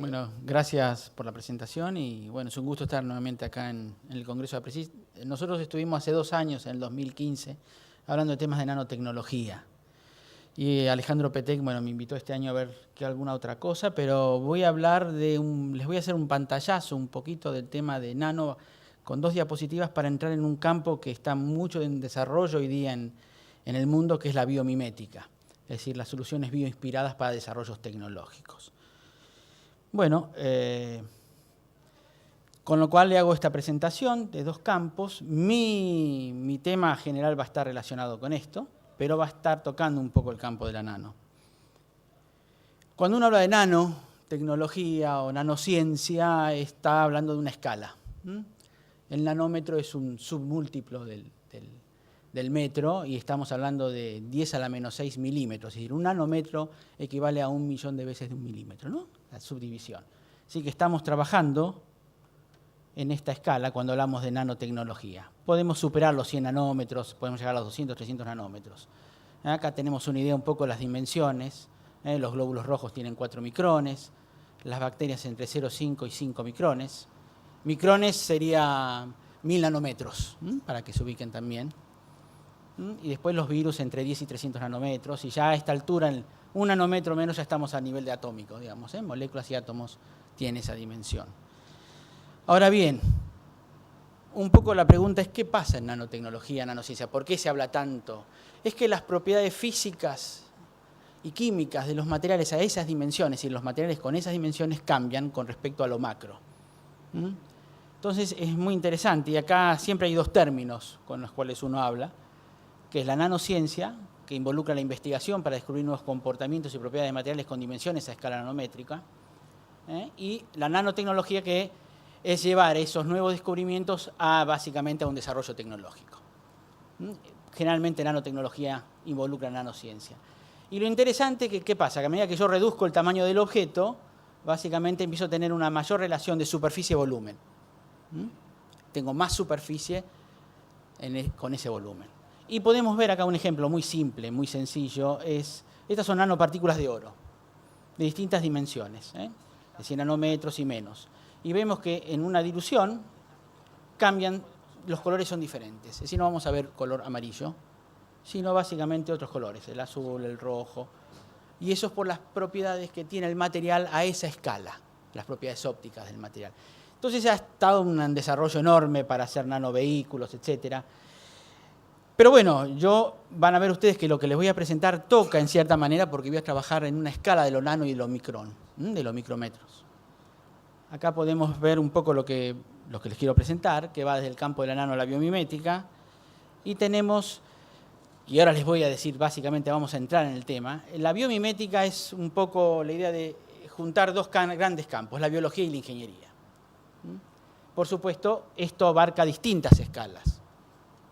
Bueno, gracias por la presentación y bueno, es un gusto estar nuevamente acá en el Congreso de APRESIS. Nosotros estuvimos hace 2 años, en el 2015, hablando de temas de nanotecnología. Y Alejandro Petec, bueno, me invitó este año a ver qué alguna otra cosa, pero voy a hablar les voy a hacer un pantallazo un poquito del tema de nano con 2 diapositivas para entrar en un campo que está mucho en desarrollo hoy día en el mundo, que es la biomimética, es decir, las soluciones bioinspiradas para desarrollos tecnológicos. Bueno, con lo cual le hago esta presentación de 2 campos. Mi tema general va a estar relacionado con esto, pero va a estar tocando un poco el campo de la nano. Cuando uno habla de nanotecnología o nanociencia, está hablando de una escala. El nanómetro es un submúltiplo del metro y estamos hablando de 10 a la menos 6 milímetros. Es decir, un nanómetro equivale a 1 millón de veces de 1 milímetro, ¿no? La subdivisión. Así que estamos trabajando en esta escala cuando hablamos de nanotecnología. Podemos superar los 100 nanómetros, podemos llegar a los 200, 300 nanómetros. Acá tenemos una idea un poco de las dimensiones. Los glóbulos rojos tienen 4 micrones, las bacterias entre 0,5 y 5 micrones. Micrones sería 1000 nanómetros, para que se ubiquen también. Y después los virus entre 10 y 300 nanómetros, y ya a esta altura, en 1 nanómetro menos, ya estamos a nivel de atómico, digamos, moléculas y átomos tienen esa dimensión. Ahora bien, un poco la pregunta es, ¿qué pasa en nanotecnología, nanociencia? ¿Por qué se habla tanto? Es que las propiedades físicas y químicas de los materiales a esas dimensiones y los materiales con esas dimensiones cambian con respecto a lo macro. Entonces es muy interesante, y acá siempre hay 2 términos con los cuales uno habla, que es la nanociencia, que involucra la investigación para descubrir nuevos comportamientos y propiedades de materiales con dimensiones a escala nanométrica, y la nanotecnología, que es llevar esos nuevos descubrimientos básicamente a un desarrollo tecnológico. Generalmente nanotecnología involucra nanociencia. Y lo interesante es que, ¿qué pasa? Que a medida que yo reduzco el tamaño del objeto, básicamente empiezo a tener una mayor relación de superficie-volumen. Tengo más superficie con ese volumen. Y podemos ver acá un ejemplo muy simple, muy sencillo. Estas son nanopartículas de oro, de distintas dimensiones, de 100 nanómetros y menos. Y vemos que en una dilución cambian, los colores son diferentes. Es decir, no vamos a ver color amarillo, sino básicamente otros colores, el azul, el rojo. Y eso es por las propiedades que tiene el material a esa escala, las propiedades ópticas del material. Entonces ha estado un desarrollo enorme para hacer nanovehículos, etcétera. Pero bueno, van a ver ustedes que lo que les voy a presentar toca en cierta manera, porque voy a trabajar en una escala de lo nano y de lo micrón, de los micrómetros. Acá podemos ver un poco lo que les quiero presentar, que va desde el campo de la nano a la biomimética. Y tenemos, y ahora les voy a decir, básicamente vamos a entrar en el tema. La biomimética es un poco la idea de juntar 2 grandes campos, la biología y la ingeniería. Por supuesto, esto abarca distintas escalas.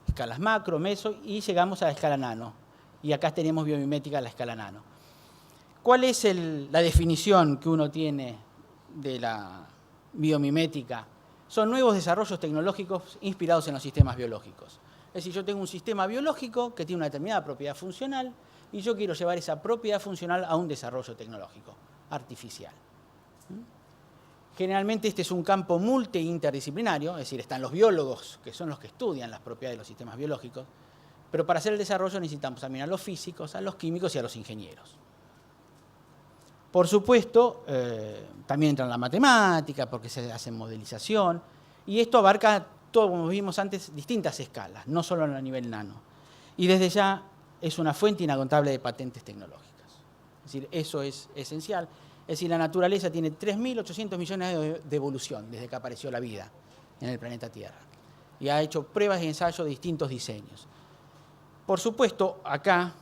Escalas macro, meso, y llegamos a la escala nano. Y acá tenemos biomimética a la escala nano. ¿Cuál es la definición que uno tiene de la biomimética? Son nuevos desarrollos tecnológicos inspirados en los sistemas biológicos. Es decir, yo tengo un sistema biológico que tiene una determinada propiedad funcional y yo quiero llevar esa propiedad funcional a un desarrollo tecnológico artificial. Generalmente este es un campo multi-interdisciplinario, es decir, están los biólogos, que son los que estudian las propiedades de los sistemas biológicos, pero para hacer el desarrollo necesitamos también a los físicos, a los químicos y a los ingenieros. Por supuesto, también entra en la matemática, porque se hace modelización, y esto abarca, todo, como vimos antes, distintas escalas, no solo a nivel nano. Y desde ya es una fuente inagotable de patentes tecnológicas. Es decir, eso es esencial. Es decir, la naturaleza tiene 3.800 millones de evolución desde que apareció la vida en el planeta Tierra. Y ha hecho pruebas y ensayos de distintos diseños. Por supuesto, acá,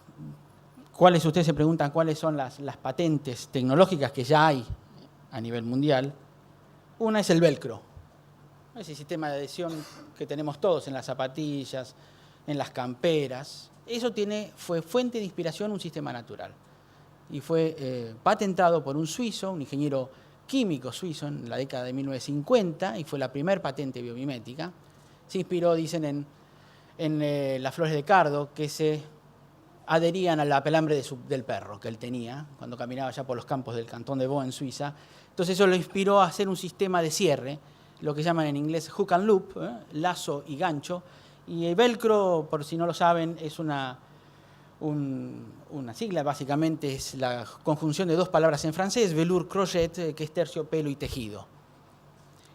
ustedes se preguntan cuáles son las patentes tecnológicas que ya hay a nivel mundial. Una es el velcro. Ese sistema de adhesión que tenemos todos en las zapatillas, en las camperas. Eso fue fuente de inspiración un sistema natural. Y fue patentado por un suizo, un ingeniero químico suizo en la década de 1950, y fue la primera patente biomimética. Se inspiró, dicen, en las flores de cardo, que se adherían al pelambre del perro que él tenía cuando caminaba ya por los campos del cantón de Vaud en Suiza. Entonces eso lo inspiró a hacer un sistema de cierre, lo que llaman en inglés hook and loop, lazo y gancho. Y el velcro, por si no lo saben, es una sigla, básicamente es la conjunción de dos palabras en francés, velours, crochet, que es terciopelo y tejido.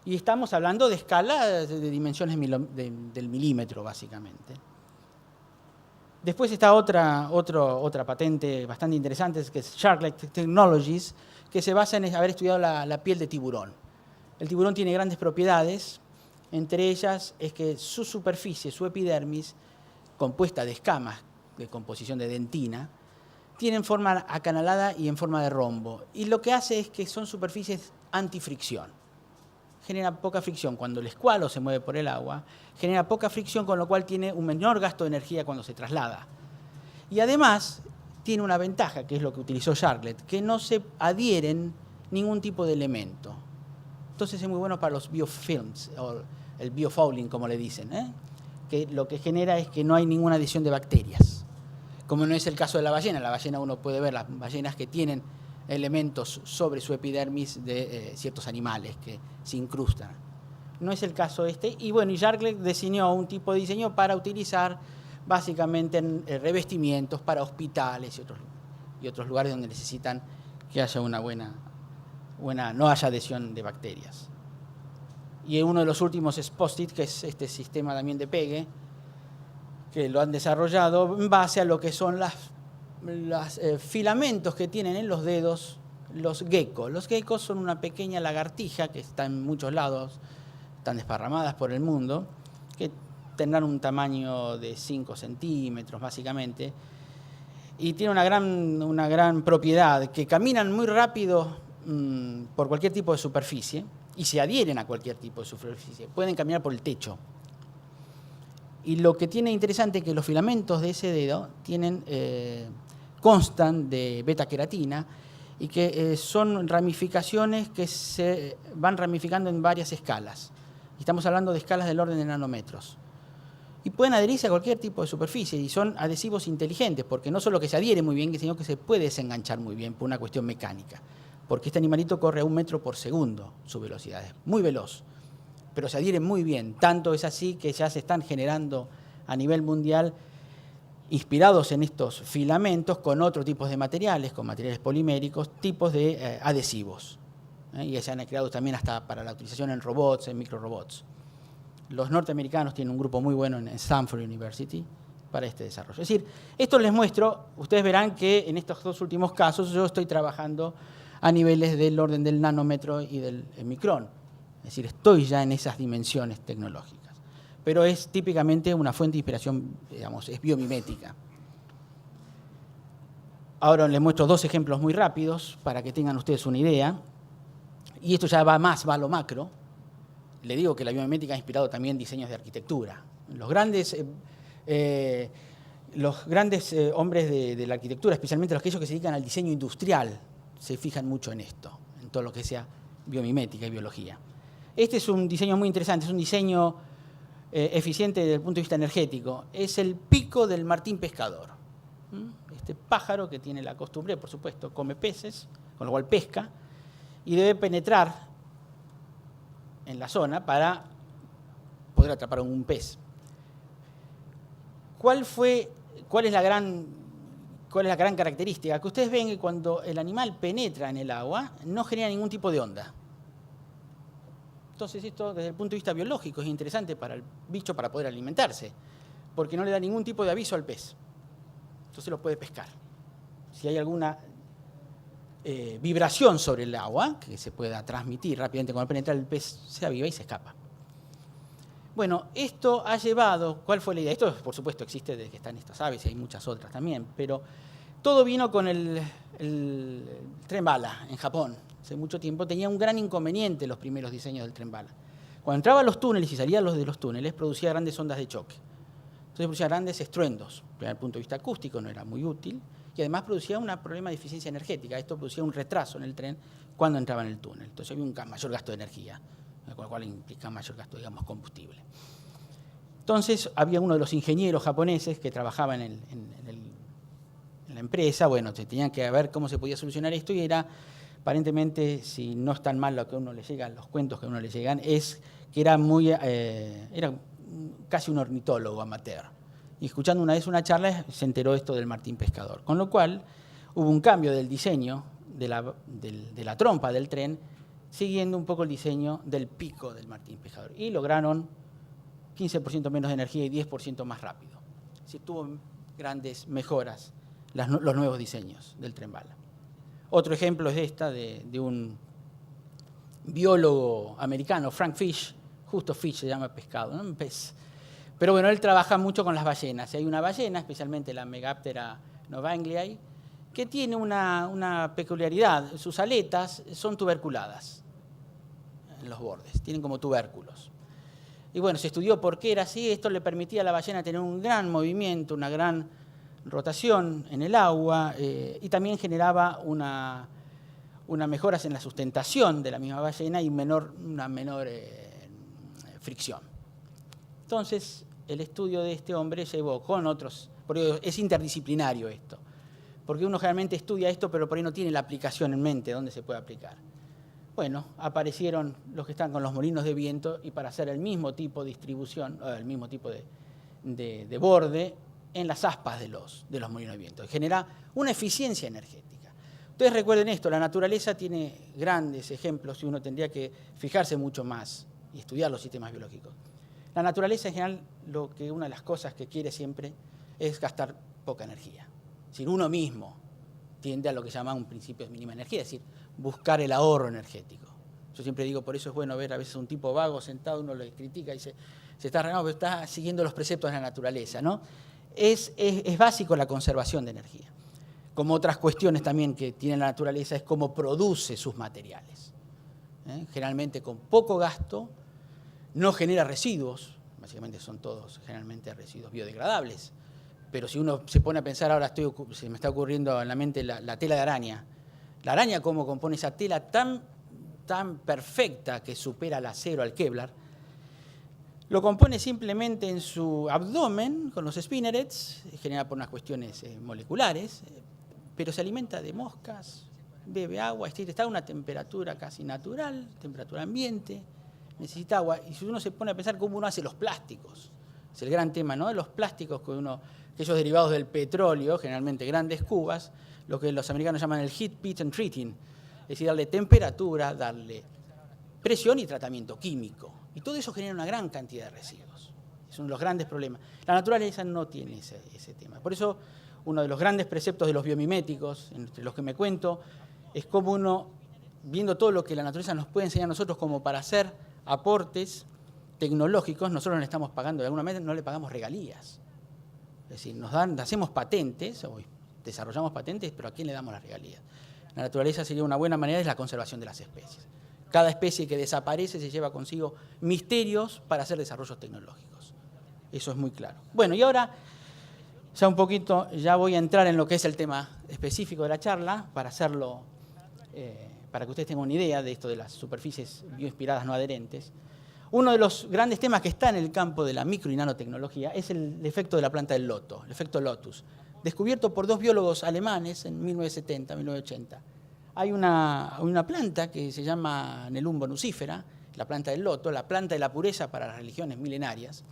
Y estamos hablando de escalas de dimensiones del milímetro, básicamente. Después está otra patente bastante interesante, que es Shark-like Technologies, que se basa en haber estudiado la piel de tiburón. El tiburón tiene grandes propiedades, entre ellas es que su superficie, su epidermis, compuesta de escamas de composición de dentina, tienen forma acanalada y en forma de rombo. Y lo que hace es que son superficies antifricción. Genera poca fricción cuando el escualo se mueve por el agua, genera poca fricción, con lo cual tiene un menor gasto de energía cuando se traslada. Y además tiene una ventaja, que es lo que utilizó Sharklet, que no se adhieren ningún tipo de elemento. Entonces es muy bueno para los biofilms, o el biofouling, como le dicen, que lo que genera es que no hay ninguna adición de bacterias. Como no es el caso de la ballena uno puede ver las ballenas que tienen elementos sobre su epidermis de ciertos animales que se incrustan. No es el caso este. Y bueno, Sharklet diseñó un tipo de diseño para utilizar básicamente en revestimientos para hospitales y otros lugares donde necesitan que haya no haya adhesión de bacterias. Y uno de los últimos es Post-it, que es este sistema también de pegue, que lo han desarrollado en base a lo que son los filamentos que tienen en los dedos los geckos. Los geckos son una pequeña lagartija que está en muchos lados, están desparramadas por el mundo, que tendrán un tamaño de 5 centímetros básicamente, y tiene una gran propiedad, que caminan muy rápido por cualquier tipo de superficie y se adhieren a cualquier tipo de superficie. Pueden caminar por el techo. Y lo que tiene interesante es que los filamentos de ese dedo constan de beta-queratina y que son ramificaciones que se van ramificando en varias escalas. Estamos hablando de escalas del orden de nanómetros. Y pueden adherirse a cualquier tipo de superficie y son adhesivos inteligentes, porque no solo que se adhiere muy bien, sino que se puede desenganchar muy bien por una cuestión mecánica. Porque este animalito corre a 1 metro por segundo su velocidad, es muy veloz, pero se adhiere muy bien. Tanto es así que ya se están generando a nivel mundial, inspirados en estos filamentos, con otros tipos de materiales, con materiales poliméricos, tipos de adhesivos. Y se han creado también hasta para la utilización en robots, en microrobots. Los norteamericanos tienen un grupo muy bueno en Stanford University para este desarrollo. Es decir, esto les muestro, ustedes verán que en estos dos últimos casos yo estoy trabajando a niveles del orden del nanómetro y del micrón. Es decir, estoy ya en esas dimensiones tecnológicas. Pero es típicamente una fuente de inspiración, digamos, es biomimética. Ahora les muestro 2 ejemplos muy rápidos para que tengan ustedes una idea. Y esto ya va a lo macro. Le digo que la biomimética ha inspirado también diseños de arquitectura. Los grandes hombres de la arquitectura, especialmente aquellos que se dedican al diseño industrial, se fijan mucho en esto, en todo lo que sea biomimética y biología. Este es un diseño muy interesante, es un diseño eficiente desde el punto de vista energético. Es el pico del martín pescador. Este pájaro que tiene la costumbre, por supuesto, come peces, con lo cual pesca, y debe penetrar en la zona para poder atrapar un pez. ¿Cuál es la gran característica? Que ustedes ven que cuando el animal penetra en el agua no genera ningún tipo de onda. Entonces esto desde el punto de vista biológico es interesante para el bicho para poder alimentarse, porque no le da ningún tipo de aviso al pez. Entonces lo puede pescar. Si hay alguna vibración sobre el agua que se pueda transmitir rápidamente cuando penetra, el pez se aviva y se escapa. Bueno, esto ha llevado, ¿cuál fue la idea? Esto, por supuesto, existe desde que están estas aves y hay muchas otras también, pero todo vino con el tren bala en Japón. Hace mucho tiempo tenía un gran inconveniente los primeros diseños del tren bala. Cuando entraba a los túneles y salía de los túneles, producía grandes ondas de choque. Entonces producía grandes estruendos. Desde el punto de vista acústico no era muy útil y además producía un problema de eficiencia energética. Esto producía un retraso en el tren cuando entraba en el túnel. Entonces había un mayor gasto de energía, con lo cual implica mayor gasto, digamos, combustible. Entonces había uno de los ingenieros japoneses que trabajaba en la empresa, bueno, se tenían que ver cómo se podía solucionar esto y era, aparentemente, si no es tan mal lo que a uno le llega, los cuentos que a uno le llegan, es que era casi un ornitólogo amateur. Y escuchando una vez una charla se enteró esto del martín pescador. Con lo cual hubo un cambio del diseño de la trompa del tren, siguiendo un poco el diseño del pico del martín pescador. Y lograron 15% menos de energía y 10% más rápido. Así tuvo grandes mejoras los nuevos diseños del tren bala. Otro ejemplo es esta de un biólogo americano, Frank Fish. Justo Fish se llama pescado, ¿no? Un pez. Pero bueno, él trabaja mucho con las ballenas. Y hay una ballena, especialmente la Megaptera novaangliae, que tiene una peculiaridad. Sus aletas son tuberculadas en los bordes, tienen como tubérculos. Y bueno, se estudió por qué era así. Esto le permitía a la ballena tener un gran movimiento, una gran rotación en el agua y también generaba una mejoras en la sustentación de la misma ballena y una menor fricción. Entonces, el estudio de este hombre llevó con otros, porque es interdisciplinario esto, porque uno generalmente estudia esto, pero por ahí no tiene la aplicación en mente, dónde se puede aplicar. Bueno, aparecieron los que están con los molinos de viento y para hacer el mismo tipo de distribución, el mismo tipo de borde en las aspas de los molinos de viento. Genera una eficiencia energética. Ustedes recuerden esto, la naturaleza tiene grandes ejemplos y uno tendría que fijarse mucho más y estudiar los sistemas biológicos. La naturaleza en general, una de las cosas que quiere siempre es gastar poca energía. Es decir, uno mismo tiende a lo que se llama un principio de mínima energía, es decir, buscar el ahorro energético. Yo siempre digo, por eso es bueno ver a veces un tipo vago sentado, uno le critica y dice, pero está siguiendo los preceptos de la naturaleza, ¿no? Es básico la conservación de energía. Como otras cuestiones también que tiene la naturaleza es cómo produce sus materiales. Generalmente con poco gasto, no genera residuos, básicamente son todos generalmente residuos biodegradables, pero si uno se pone a pensar, ahora se me está ocurriendo en la mente la tela de araña. La araña, cómo compone esa tela tan perfecta que supera al acero, al Kevlar, lo compone simplemente en su abdomen con los spinnerets, generada por unas cuestiones moleculares, pero se alimenta de moscas, bebe agua, está a una temperatura casi natural, temperatura ambiente, necesita agua. Y si uno se pone a pensar cómo uno hace los plásticos, es el gran tema, ¿no? Los plásticos aquellos derivados del petróleo, generalmente grandes cubas, lo que los americanos llaman el heat, beat and treating, es decir, darle temperatura, darle presión y tratamiento químico. Y todo eso genera una gran cantidad de residuos. Es uno de los grandes problemas. La naturaleza no tiene ese tema. Por eso, uno de los grandes preceptos de los biomiméticos, entre los que me cuento, es cómo uno, viendo todo lo que la naturaleza nos puede enseñar a nosotros como para hacer aportes tecnológicos, nosotros le estamos pagando, de alguna manera no le pagamos regalías. Es decir, hacemos patentes, o desarrollamos patentes, pero ¿a quién le damos las regalías? La naturaleza sería una buena manera, es la conservación de las especies. Cada especie que desaparece se lleva consigo misterios para hacer desarrollos tecnológicos. Eso es muy claro. Bueno, y ahora ya un poquito, ya voy a entrar en lo que es el tema específico de la charla, para hacerlo, para que ustedes tengan una idea de esto de las superficies bioinspiradas no adherentes. Uno de los grandes temas que está en el campo de la micro y nanotecnología es el efecto de la planta del loto, el efecto Lotus, descubierto por dos biólogos alemanes en 1970, 1980. Hay una planta que se llama Nelumbo nucifera, la planta del loto, la planta de la pureza para las religiones milenarias,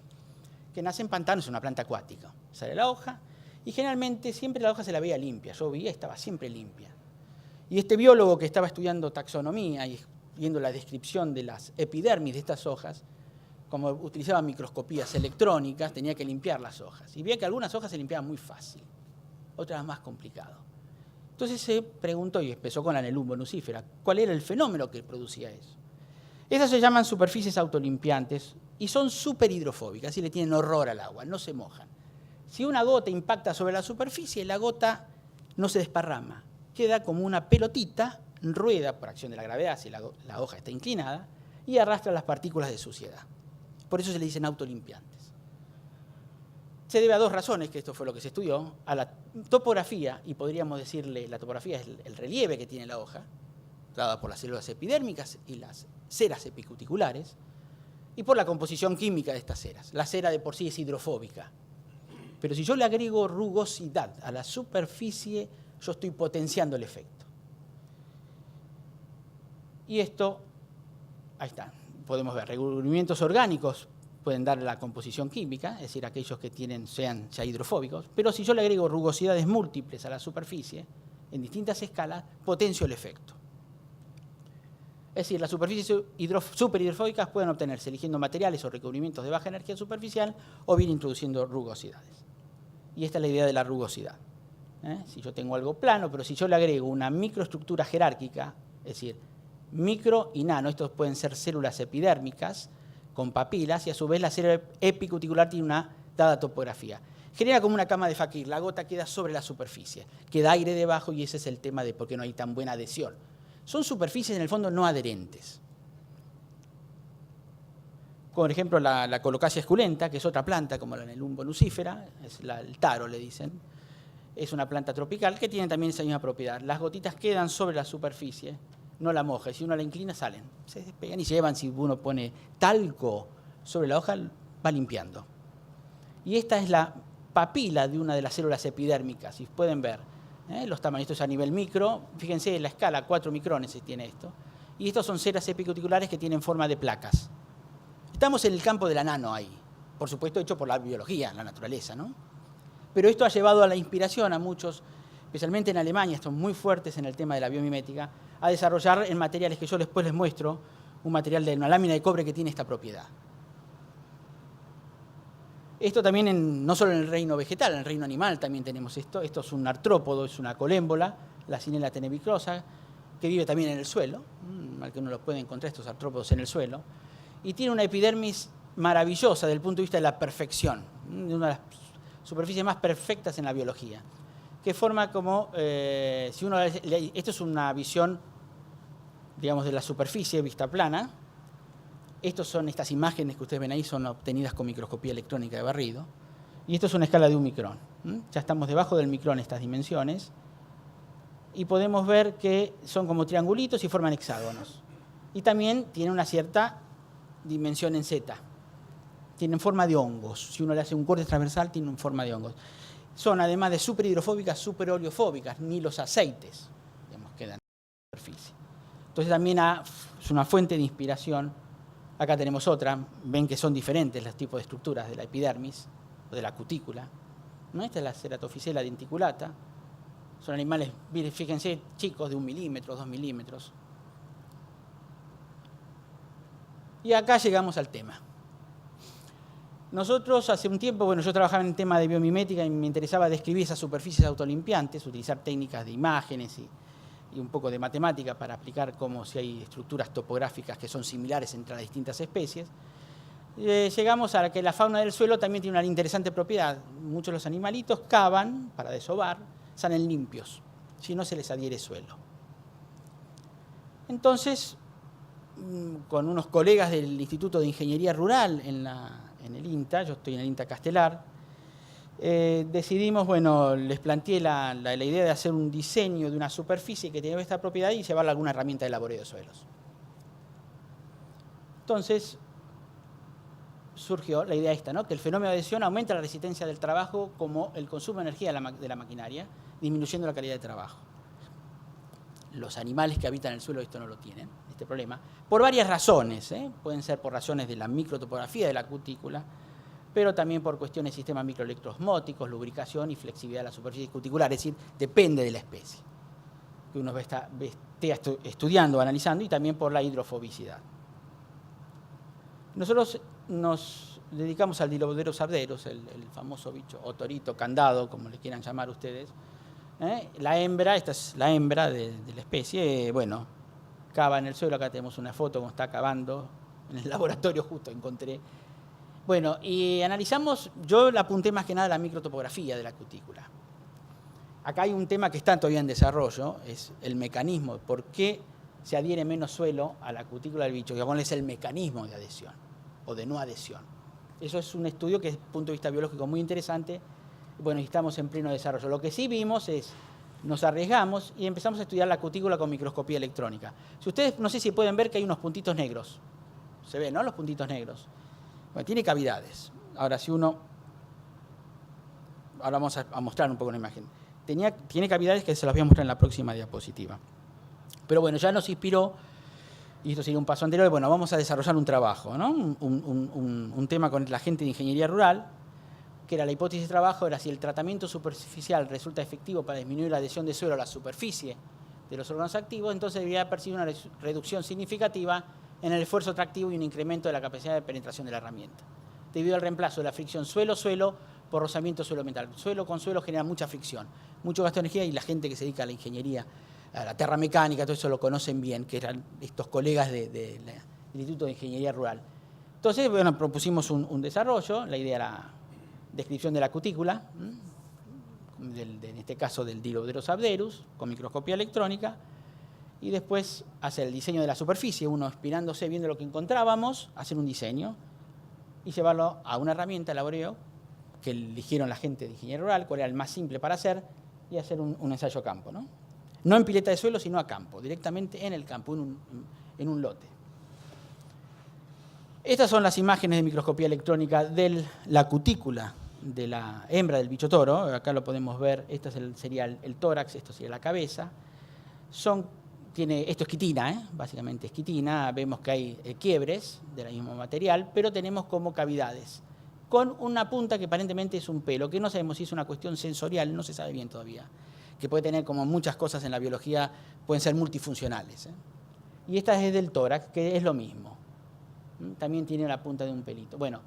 que nace en pantanos, es una planta acuática. Sale la hoja y generalmente siempre la hoja se la veía limpia, yo veía estaba siempre limpia. Y este biólogo que estaba estudiando taxonomía y viendo la descripción de las epidermis de estas hojas, como utilizaba microscopías electrónicas, tenía que limpiar las hojas. Y veía que algunas hojas se limpiaban muy fácil, otras más complicado. Entonces se preguntó, y empezó con la Nelumbo nucifera, ¿cuál era el fenómeno que producía eso? Esas se llaman superficies autolimpiantes y son súper hidrofóbicas, y le tienen horror al agua, no se mojan. Si una gota impacta sobre la superficie, la gota no se desparrama, queda como una pelotita, rueda por acción de la gravedad, si la hoja está inclinada, y arrastra las partículas de suciedad. Por eso se le dicen autolimpiantes. Se debe a dos razones, que esto fue lo que se estudió, a la topografía, y podríamos decirle, la topografía es el relieve que tiene la hoja, dada por las células epidérmicas y las ceras epicuticulares, y por la composición química de estas ceras. La cera de por sí es hidrofóbica, Pero si yo le agrego rugosidad a la superficie, yo estoy potenciando el efecto. Y esto, ahí está, podemos ver, recubrimientos orgánicos pueden dar la composición química, es decir, aquellos que sean ya hidrofóbicos, pero si yo le agrego rugosidades múltiples a la superficie, en distintas escalas, potencio el efecto. Es decir, las superficies superhidrofóbicas pueden obtenerse eligiendo materiales o recubrimientos de baja energía superficial o bien introduciendo rugosidades. Y esta es la idea de la rugosidad. Si yo tengo algo plano, pero si yo le agrego una microestructura jerárquica, es decir, micro y nano, estos pueden ser células epidérmicas con papilas y a su vez la célula epicuticular tiene una dada topografía. Genera como una cama de Fakir, la gota queda sobre la superficie, queda aire debajo y ese es el tema de por qué no hay tan buena adhesión. Son superficies en el fondo no adherentes. Por ejemplo, la Colocasia esculenta, que es otra planta como la Nelumbo nucifera, es el taro le dicen, es una planta tropical que tiene también esa misma propiedad. Las gotitas quedan sobre la superficie, no la moja, y si uno la inclina salen, se despegan y se llevan. Si uno pone talco sobre la hoja, va limpiando. Y esta es la papila de una de las células epidérmicas, si pueden ver. Los tamaños, esto es a nivel micro, fíjense la escala, 4 micrones tiene esto. Y estos son células epicuticulares que tienen forma de placas. Estamos en el campo de la nano ahí, por supuesto hecho por la biología, la naturaleza, ¿no? Pero esto ha llevado a la inspiración a muchos, especialmente en Alemania, están muy fuertes en el tema de la biomimética, a desarrollar en materiales que yo después les muestro, un material de una lámina de cobre que tiene esta propiedad. Esto también no solo en el reino vegetal, en el reino animal también tenemos esto. Esto es un artrópodo, es una colémbola, la Cinella tenebrosa, que vive también en el suelo, al que uno lo puede encontrar estos artrópodos en el suelo, y tiene una epidermis maravillosa desde el punto de vista de la perfección, una de las superficies más perfectas en la biología, que forma como, esto es una visión, digamos, de la superficie vista plana. Estas imágenes que ustedes ven ahí son obtenidas con microscopía electrónica de barrido. Y esto es una escala de 1 micrón. Ya estamos debajo del micrón estas dimensiones. Y podemos ver que son como triangulitos y forman hexágonos. Y también tienen una cierta dimensión en Z. Tienen forma de hongos. Si uno le hace un corte transversal, tienen forma de hongos. Son, además de superhidrofóbicas, superoleofóbicas, ni los aceites, digamos, quedan en la superficie. Entonces también es una fuente de inspiración. Acá tenemos otra, ven que son diferentes los tipos de estructuras de la epidermis o de la cutícula. ¿No? Esta es la Ceratophycella denticulata. Son animales, fíjense, chicos de 1 milímetro, 2 milímetros. Y acá llegamos al tema. Nosotros hace un tiempo, yo trabajaba en el tema de biomimética y me interesaba describir esas superficies autolimpiantes, utilizar técnicas de imágenes y un poco de matemática para aplicar cómo si hay estructuras topográficas que son similares entre las distintas especies. Llegamos a que la fauna del suelo también tiene una interesante propiedad. Muchos de los animalitos cavan para desovar, salen limpios, si no se les adhiere suelo. Entonces, con unos colegas del Instituto de Ingeniería Rural en el INTA, yo estoy en el INTA Castelar, decidimos, les planteé la idea de hacer un diseño de una superficie que tiene esta propiedad y llevarla a alguna herramienta de laboreo de suelos. Entonces surgió la idea esta, ¿no? Que el fenómeno de adhesión aumenta la resistencia del trabajo como el consumo de energía de la maquinaria, disminuyendo la calidad de trabajo. Los animales que habitan el suelo esto no lo tienen, este problema, por varias razones, pueden ser por razones de la microtopografía de la cutícula, pero también por cuestiones de sistemas microelectroosmóticos, lubricación y flexibilidad de la superficie cuticular, es decir, depende de la especie que uno esté estudiando, analizando, y también por la hidrofobicidad. Nosotros nos dedicamos al Dilobodero sarderos, el famoso bicho, o torito, candado, como le quieran llamar ustedes. La hembra, esta es la hembra de la especie, cava en el suelo, acá tenemos una foto como está cavando, en el laboratorio justo encontré. Y analizamos, yo le apunté más que nada a la microtopografía de la cutícula. Acá hay un tema que está todavía en desarrollo, es el mecanismo, por qué se adhiere menos suelo a la cutícula del bicho, que es el mecanismo de adhesión o de no adhesión. Eso es un estudio que desde el punto de vista biológico muy interesante, y estamos en pleno desarrollo. Lo que sí vimos es, nos arriesgamos y empezamos a estudiar la cutícula con microscopía electrónica. Si ustedes, no sé si pueden ver que hay unos puntitos negros, se ven, ¿no? Los puntitos negros. Tiene cavidades. Ahora, si uno ahora vamos a mostrar un poco una imagen. Tiene cavidades que se las voy a mostrar en la próxima diapositiva. Pero bueno, ya nos inspiró, y esto sería un paso anterior, bueno, vamos a desarrollar un trabajo, ¿no? Un tema con la gente de ingeniería rural, que era la hipótesis de trabajo, era si el tratamiento superficial resulta efectivo para disminuir la adhesión de suelo a la superficie de los órganos activos, entonces debería percibir una reducción significativa en el esfuerzo tractivo y un incremento de la capacidad de penetración de la herramienta, debido al reemplazo de la fricción suelo-suelo por rozamiento suelo-metal. Suelo con suelo genera mucha fricción, mucho gasto de energía, y la gente que se dedica a la ingeniería, a la terramecánica, todo eso lo conocen bien, que eran estos colegas del Instituto de Ingeniería Rural. Entonces, bueno, propusimos un desarrollo. La idea era descripción de la cutícula, en este caso del Diloderos abderus, con microscopía electrónica, y después hacer el diseño de la superficie, uno inspirándose, viendo lo que encontrábamos, hacer un diseño y llevarlo a una herramienta, el laboreo, que eligieron la gente de ingeniería rural, cuál era el más simple para hacer, y hacer un ensayo a campo, ¿no? No en pileta de suelo, sino a campo, directamente en el campo, en un lote. Estas son las imágenes de microscopía electrónica de la cutícula de la hembra del bicho toro. Acá lo podemos ver, esto sería el tórax, esto sería la cabeza. Esto es quitina, básicamente es quitina. Vemos que hay quiebres del mismo material, pero tenemos como cavidades, con una punta que aparentemente es un pelo, que no sabemos si es una cuestión sensorial, no se sabe bien todavía, que puede tener, como muchas cosas en la biología, pueden ser multifuncionales. Y esta es del tórax, que es lo mismo. También tiene la punta de un pelito. Bueno,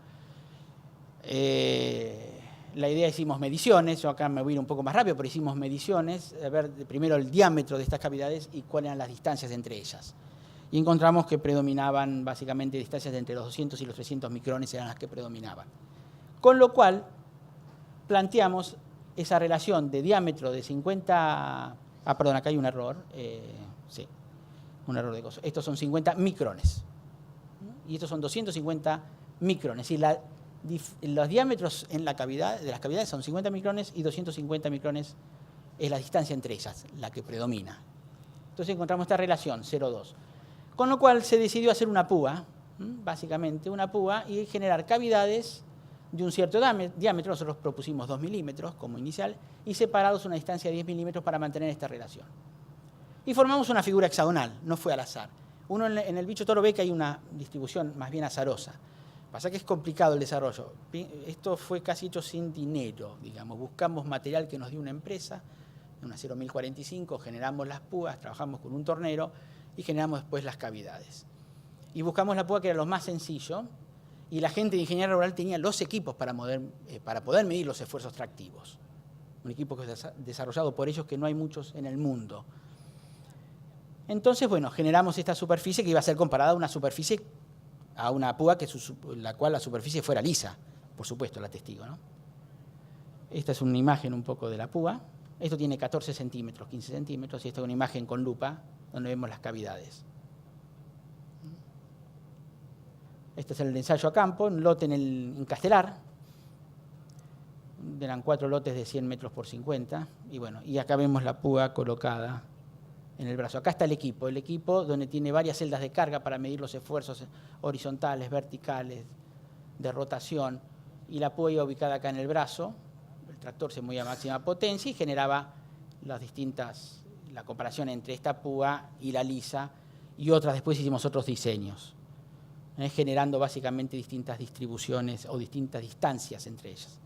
la idea, hicimos mediciones, yo acá me voy a ir un poco más rápido, pero hicimos mediciones, a ver primero el diámetro de estas cavidades y cuáles eran las distancias entre ellas. Y encontramos que predominaban básicamente distancias de entre los 200 y los 300 micrones, eran las que predominaban. Con lo cual, planteamos esa relación de diámetro de 50... perdón, acá hay un error. Sí, un error de cosas. Estos son 50 micrones. Y estos son 250 micrones. Es decir, los diámetros de las cavidades son 50 micrones y 250 micrones es la distancia entre ellas, la que predomina. Entonces encontramos esta relación, 0,2. Con lo cual se decidió hacer una púa, básicamente una púa, y generar cavidades de un cierto diámetro. Nosotros propusimos 2 milímetros como inicial, y separados una distancia de 10 milímetros para mantener esta relación. Y formamos una figura hexagonal, no fue al azar. Uno en el bicho toro ve que hay una distribución más bien azarosa. Pasa que es complicado el desarrollo. Esto fue casi hecho sin dinero, digamos. Buscamos material que nos dio una empresa, una 01045, generamos las púas, trabajamos con un tornero y generamos después las cavidades. Y buscamos la púa que era lo más sencillo, y la gente de ingeniería rural tenía los equipos para poder medir los esfuerzos tractivos. Un equipo que es desarrollado por ellos, que no hay muchos en el mundo. Entonces, bueno, generamos esta superficie que iba a ser comparada a una púa la cual la superficie fuera lisa, por supuesto, la testigo, ¿no? Esta es una imagen un poco de la púa. Esto tiene 14 centímetros, 15 centímetros, y esta es una imagen con lupa donde vemos las cavidades. Este es el ensayo a campo, un lote en Castelar. Eran 4 lotes de 100 metros por 50. Y bueno, y acá vemos la púa colocada en el brazo. Acá está el equipo donde tiene varias celdas de carga para medir los esfuerzos horizontales, verticales, de rotación. Y la púa iba ubicada acá en el brazo. El tractor se movía a máxima potencia y generaba la comparación entre esta púa y la lisa, y otras. Después hicimos otros diseños, generando básicamente distintas distribuciones o distintas distancias entre ellas.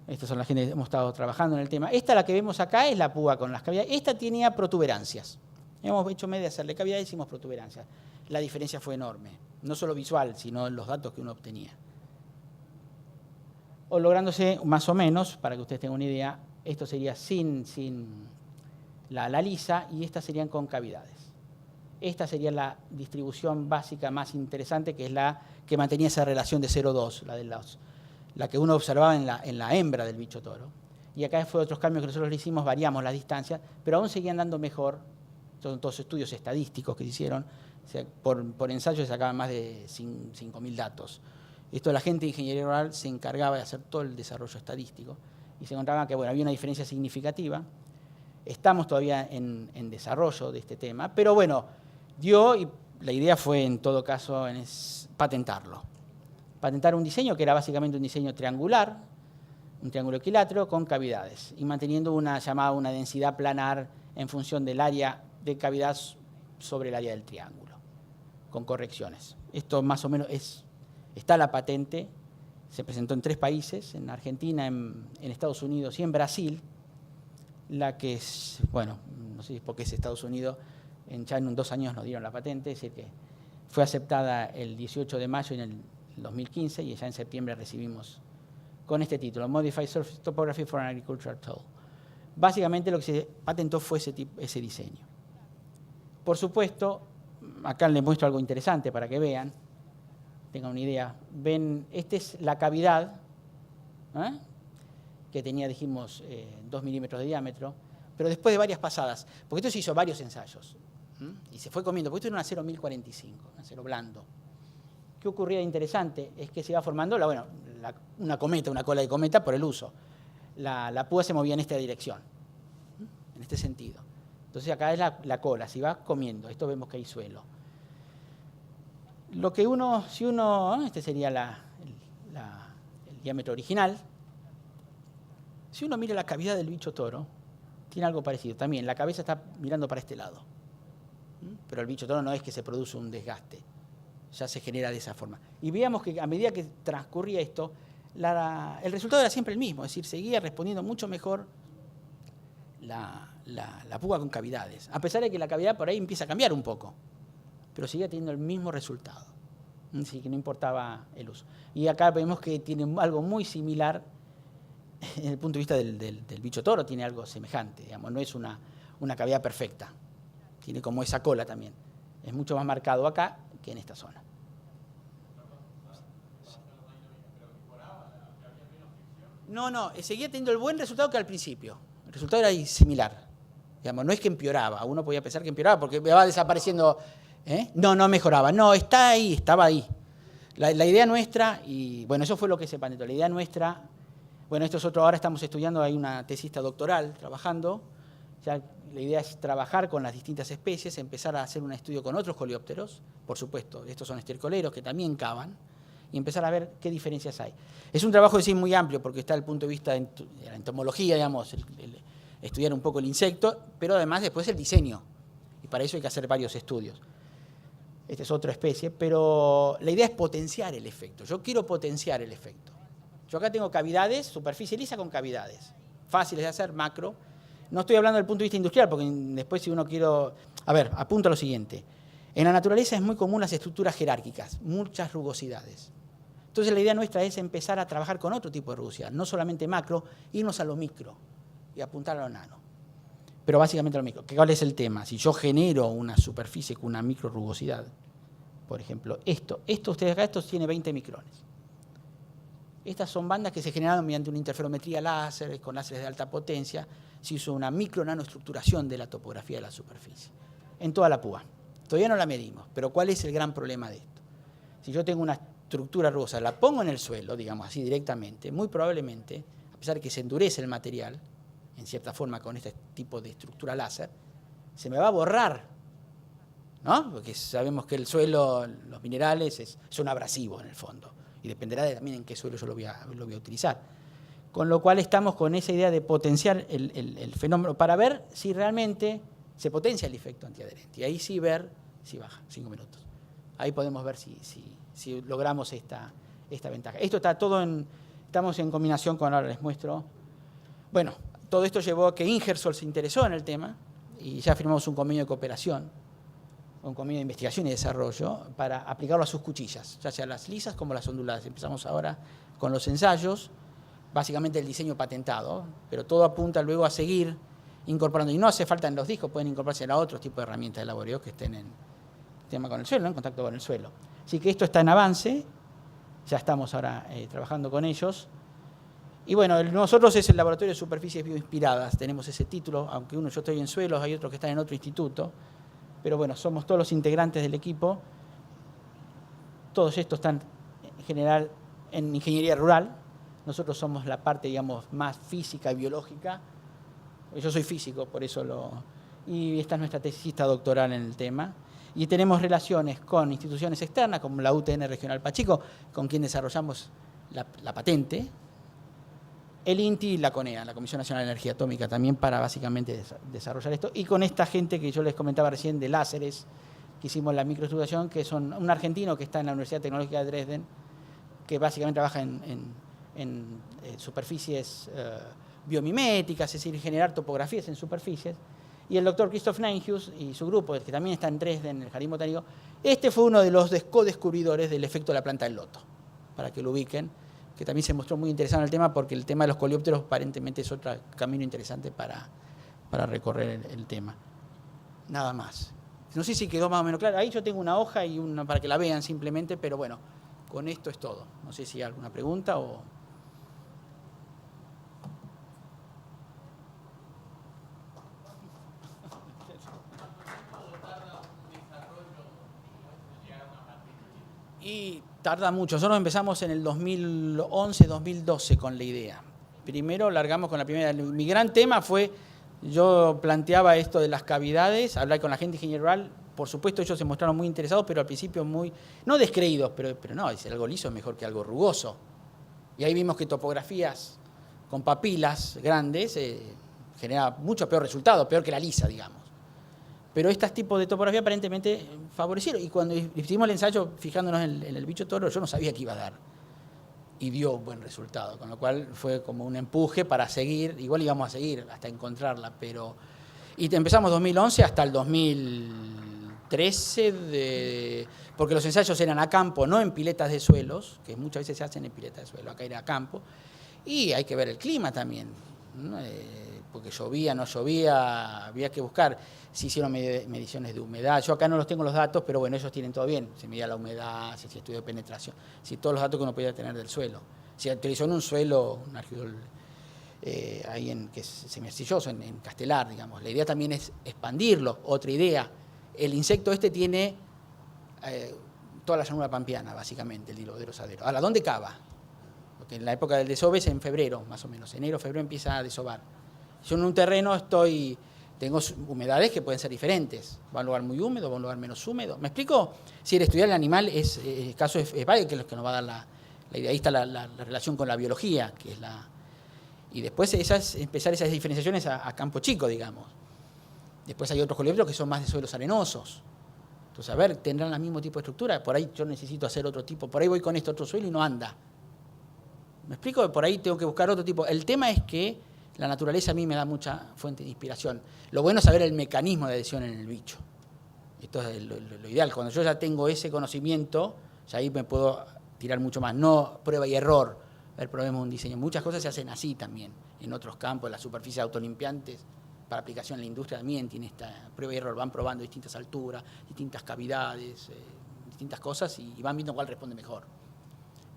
Estas son las que hemos estado trabajando en el tema. Esta, la que vemos acá, es la púa con las cavidades. Esta tenía protuberancias. Hemos hecho media hacerle cavidades y hicimos protuberancias. La diferencia fue enorme, no solo visual, sino en los datos que uno obtenía. O lográndose más o menos, para que ustedes tengan una idea, esto sería sin la lisa, y estas serían con cavidades. Esta sería la distribución básica más interesante, que es la que mantenía esa relación de 0,2, la que uno observaba en la hembra del bicho toro. Y acá fue otros cambios que nosotros le hicimos, variamos las distancias, pero aún seguían dando mejor. Son todos estudios estadísticos que se hicieron. O sea, por ensayo se sacaban más de 5.000 datos. Esto, la gente de ingeniería rural se encargaba de hacer todo el desarrollo estadístico, y se encontraba que había una diferencia significativa. Estamos todavía en desarrollo de este tema, pero bueno, y la idea fue, en todo caso, patentarlo. Patentar un diseño que era básicamente un diseño triangular, un triángulo equilátero con cavidades y manteniendo una densidad planar en función del área de cavidad sobre el área del triángulo, con correcciones. Esto más o menos está la patente, se presentó en 3 países, en Argentina, en Estados Unidos y en Brasil. La que es, bueno, no sé si es porque es Estados Unidos, ya en 2 años nos dieron la patente, es decir, que fue aceptada el 18 de mayo en el 2015 y ya en septiembre recibimos con este título, Modified Surface Topography for an Agricultural Tool. Básicamente lo que se patentó fue ese diseño. Por supuesto, acá les muestro algo interesante para que vean, tengan una idea. Ven, esta es la cavidad, que tenía, dijimos, 2 milímetros de diámetro, pero después de varias pasadas, porque esto se hizo varios ensayos, y se fue comiendo, porque esto era un acero 1045, un acero blando. ¿Qué ocurría de interesante? Es que se iba formando una cometa, una cola de cometa por el uso. La púa se movía en esta dirección, en este sentido. Entonces acá es la cola, se iba comiendo. Esto vemos que hay suelo. Lo que este sería el diámetro original. Si uno mira la cavidad del bicho toro, tiene algo parecido. También la cabeza está mirando para este lado. Pero el bicho toro no es que se produce un desgaste, ya se genera de esa forma. Y veíamos que a medida que transcurría esto, el resultado era siempre el mismo, es decir, seguía respondiendo mucho mejor la púa con cavidades, a pesar de que la cavidad por ahí empieza a cambiar un poco, pero seguía teniendo el mismo resultado, así que no importaba el uso. Y acá vemos que tiene algo muy similar, en el punto de vista del bicho toro, tiene algo semejante, digamos, no es una cavidad perfecta, tiene como esa cola también, es mucho más marcado acá que en esta zona. No, seguía teniendo el buen resultado que al principio. El resultado era similar. Digamos, no es que empeoraba. Uno podía pensar que empeoraba porque va desapareciendo. No mejoraba. No, estaba ahí. La idea nuestra, y bueno, eso fue lo que se patentó. La idea nuestra, bueno, esto es otro, ahora estamos estudiando, hay una tesista doctoral trabajando. Ya la idea es trabajar con las distintas especies, empezar a hacer un estudio con otros coleópteros, por supuesto, estos son estercoleros que también cavan, y empezar a ver qué diferencias hay. Es un trabajo, decir, muy amplio, porque está el punto de vista de la entomología, digamos, estudiar un poco el insecto, pero además después el diseño, y para eso hay que hacer varios estudios. Esta es otra especie, pero la idea es potenciar el efecto. Yo quiero potenciar el efecto. Yo acá tengo cavidades, superficie lisa con cavidades, fáciles de hacer, macro. No estoy hablando del punto de vista industrial, porque después si uno quiere... A ver, apunto a lo siguiente. En la naturaleza es muy común las estructuras jerárquicas, muchas rugosidades. Entonces la idea nuestra es empezar a trabajar con otro tipo de rugosidad, no solamente macro, irnos a lo micro y apuntar a lo nano. Pero básicamente a lo micro. ¿Cuál es el tema? Si yo genero una superficie con una micro rugosidad, por ejemplo, esto ustedes acá, esto tiene 20 micrones. Estas son bandas que se generaron mediante una interferometría láser, con láseres de alta potencia. Se hizo una micro-nanoestructuración de la topografía de la superficie, en toda la púa. Todavía no la medimos, pero ¿cuál es el gran problema de esto? Si yo tengo una estructura rugosa, la pongo en el suelo, digamos así directamente, muy probablemente, a pesar de que se endurece el material, en cierta forma con este tipo de estructura láser, se me va a borrar, ¿no? Porque sabemos que el suelo, los minerales, son abrasivos en el fondo, y dependerá también en qué suelo yo lo voy a utilizar. Con lo cual estamos con esa idea de potenciar el fenómeno para ver si realmente se potencia el efecto antiadherente. Y ahí sí ver si baja, 5 minutos. Ahí podemos ver si logramos esta ventaja. Esto está todo estamos en combinación con, ahora les muestro. Bueno, todo esto llevó a que Ingersoll se interesó en el tema y ya firmamos un convenio de cooperación, un convenio de investigación y desarrollo para aplicarlo a sus cuchillas, ya sea las lisas como las onduladas. Empezamos ahora con los ensayos, básicamente el diseño patentado, pero todo apunta luego a seguir incorporando. Y no hace falta en los discos, pueden incorporarse a otros tipos de herramientas de laboreo que estén en tema con el suelo, ¿no? En contacto con el suelo. Así que esto está en avance, ya estamos ahora trabajando con ellos. Y bueno, nosotros es el Laboratorio de Superficies Bioinspiradas, tenemos ese título, aunque yo estoy en suelos, hay otros que están en otro instituto, pero bueno, somos todos los integrantes del equipo. Todos estos están en general en ingeniería rural. Nosotros somos la parte, digamos, más física y biológica. Yo soy físico, por eso y esta es nuestra tesista doctoral en el tema. Y tenemos relaciones con instituciones externas, como la UTN Regional Pacheco, con quien desarrollamos la patente. el INTI y la CONEA, la Comisión Nacional de Energía Atómica, también para básicamente desarrollar esto. Y con esta gente que yo les comentaba recién de láseres, que hicimos la microestudiación, que son un argentino que está en la Universidad Tecnológica de Dresden, que básicamente trabaja en superficies biomiméticas, es decir, generar topografías en superficies, y el doctor Christoph Neinhuis y su grupo, que también está en Dresden, en el Jardín Botánico, este fue uno de los co-descubridores del efecto de la planta del loto, para que lo ubiquen, que también se mostró muy interesante el tema, porque el tema de los coleópteros aparentemente es otro camino interesante para recorrer el tema. Nada más. No sé si quedó más o menos claro. Ahí yo tengo una hoja y una para que la vean simplemente, pero bueno, con esto es todo. No sé si hay alguna pregunta o... Y tarda mucho. Nosotros empezamos en el 2011-2012 con la idea. Primero largamos con la primera. Mi gran tema fue, yo planteaba esto de las cavidades, hablar con la gente general. Por supuesto, ellos se mostraron muy interesados, pero al principio muy, no descreídos, pero no, decir algo liso es mejor que algo rugoso. Y ahí vimos que topografías con papilas grandes genera mucho peor resultado, peor que la lisa, digamos. Pero estos tipos de topografía aparentemente favorecieron. Y cuando hicimos el ensayo, fijándonos en el bicho toro, yo no sabía qué iba a dar. Y dio un buen resultado, con lo cual fue como un empuje para seguir. Igual íbamos a seguir hasta encontrarla, pero... Y empezamos 2011 hasta el 2013, porque los ensayos eran a campo, no en piletas de suelos, que muchas veces se hacen en piletas de suelo, acá era a campo. Y hay que ver el clima también, ¿no? Porque llovía, no llovía, había que buscar. Se hicieron mediciones de humedad. Yo acá no los tengo los datos, pero bueno, ellos tienen todo bien. Se medía la humedad, se estudió de penetración, todos los datos que uno podía tener del suelo. Se utilizó en un suelo, un argidol, ahí que es semiarcilloso, en Castelar, digamos. La idea también es expandirlo. Otra idea, el insecto este tiene toda la llanura pampeana, básicamente, el hilo de los aderos. Ahora, ¿dónde cava? Porque en la época del desove es en febrero, más o menos. Enero, febrero empieza a desovar. Yo en un terreno tengo humedades que pueden ser diferentes. Va a un lugar muy húmedo, va a un lugar menos húmedo. ¿Me explico? Si el estudiar el animal el caso es válido, que es lo que nos va a dar la idea. Ahí está la relación con la biología, que es y después empezar esas diferenciaciones a campo chico, digamos. Después hay otros coleópteros que son más de suelos arenosos. Entonces, a ver, tendrán el mismo tipo de estructura. Por ahí yo necesito hacer otro tipo. Por ahí voy con este otro suelo y no anda. ¿Me explico? Por ahí tengo que buscar otro tipo. El tema es que la naturaleza a mí me da mucha fuente de inspiración. Lo bueno es saber el mecanismo de adhesión en el bicho. Esto es lo ideal. Cuando yo ya tengo ese conocimiento, ya ahí me puedo tirar mucho más. No prueba y error. El problema es un diseño. Muchas cosas se hacen así también. En otros campos, las superficies autolimpiantes, para aplicación en la industria también tiene esta prueba y error. Van probando distintas alturas, distintas cavidades, distintas cosas y van viendo cuál responde mejor.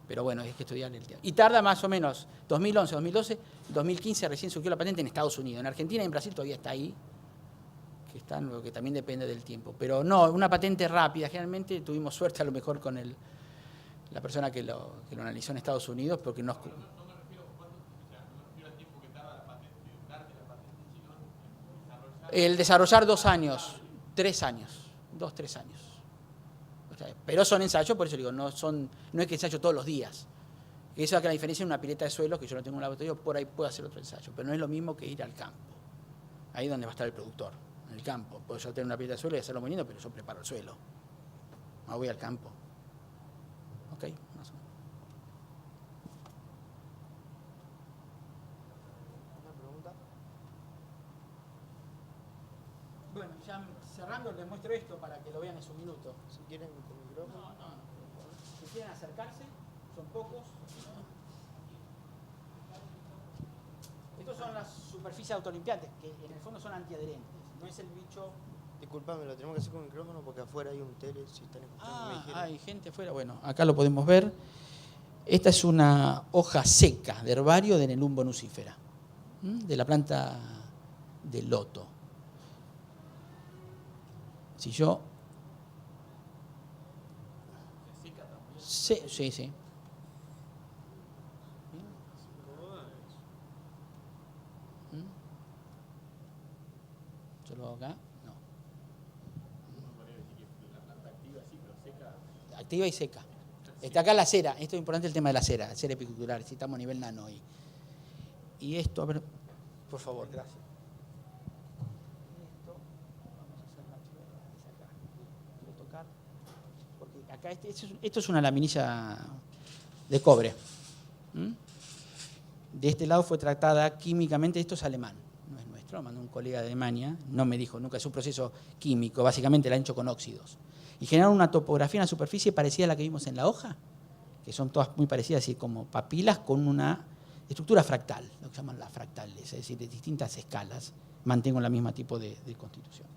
Pero bueno, es que estudiar el tema. Y tarda más o menos 2011, 2012, 2015 recién surgió la patente en Estados Unidos. En Argentina y en Brasil todavía está ahí, que también depende del tiempo. Pero no, una patente rápida. Generalmente tuvimos suerte a lo mejor con la persona que lo analizó en Estados Unidos, porque nos... No me refiero al tiempo que tarda la patente, darte la patente, sino en desarrollar 2 años, 3 años, 2-3 años. Pero son ensayos, por eso digo, no es que ensayo todos los días. Eso es la diferencia en una pileta de suelo, que yo no tengo un laboratorio, por ahí puedo hacer otro ensayo. Pero no es lo mismo que ir al campo. Ahí es donde va a estar el productor, en el campo. Puedo yo tener una pileta de suelo y hacerlo muy lindo, pero yo preparo el suelo. No voy al campo. ¿Ok? Más o menos. ¿Una pregunta? Bueno, ya cerrando, les muestro esto para que lo vean en su minuto. Si quieren con micrófono. No. Si quieren acercarse, son pocos. Estos son las superficies autolimpiantes, que en el fondo son antiadherentes. No es el bicho... Disculpame, lo tenemos que hacer con micrófono porque afuera hay un tele, si están escuchando. Hay gente afuera. Bueno, acá lo podemos ver. Esta es una hoja seca de herbario de Nelumbo nucifera, de la planta del loto. Si yo... Sí. Yo lo hago acá. No. Activa y seca. Está acá la cera. Esto es importante, el tema de la cera epicultural. Si estamos a nivel nano ahí. Y esto, a ver, por favor, gracias. Esto, vamos a hacer acá. Quiero tocar, porque acá esto es una laminilla de cobre. De este lado fue tratada químicamente, esto es alemán, no es nuestro, lo mandó un colega de Alemania, no me dijo nunca, es un proceso químico, básicamente la han hecho con óxidos. Y generaron una topografía en la superficie parecida a la que vimos en la hoja, que son todas muy parecidas, así como papilas con una estructura fractal, lo que llaman las fractales, es decir, de distintas escalas, mantengo el mismo tipo de constitución.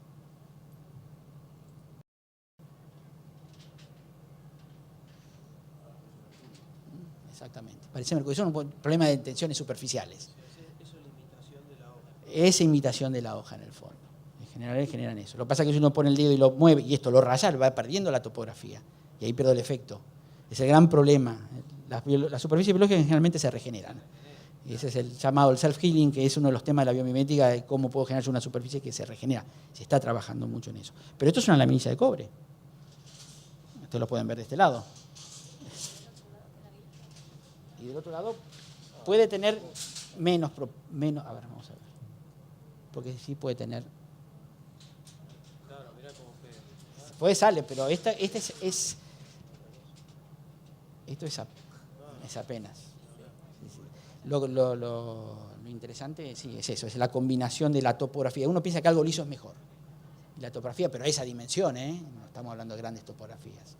Exactamente. Parece que son un problema de tensiones superficiales. Eso es la imitación de la hoja. Esa imitación de la hoja en el fondo. En general generan eso. Lo que pasa es que si uno pone el dedo y lo mueve y esto lo raya, va perdiendo la topografía. Y ahí pierde el efecto. Es el gran problema. Las superficies biológicas generalmente se regeneran. Y ese es el llamado el self-healing, que es uno de los temas de la biomimética, de cómo puedo generar una superficie que se regenera. Se está trabajando mucho en eso. Pero esto es una laminilla de cobre. Ustedes lo pueden ver de este lado. Y del otro lado puede tener menos, a ver, vamos a ver. Porque sí puede tener. Claro, mirá cómo queda. Puede sale, pero esto es apenas. Sí, sí. Lo interesante sí, es eso, es la combinación de la topografía. Uno piensa que algo liso es mejor. La topografía, pero a esa dimensión, no estamos hablando de grandes topografías.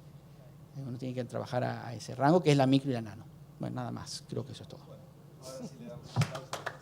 Uno tiene que trabajar a ese rango, que es la micro y la nano. Bueno, nada más, creo que eso es todo. Bueno, ahora sí le damos un aplauso.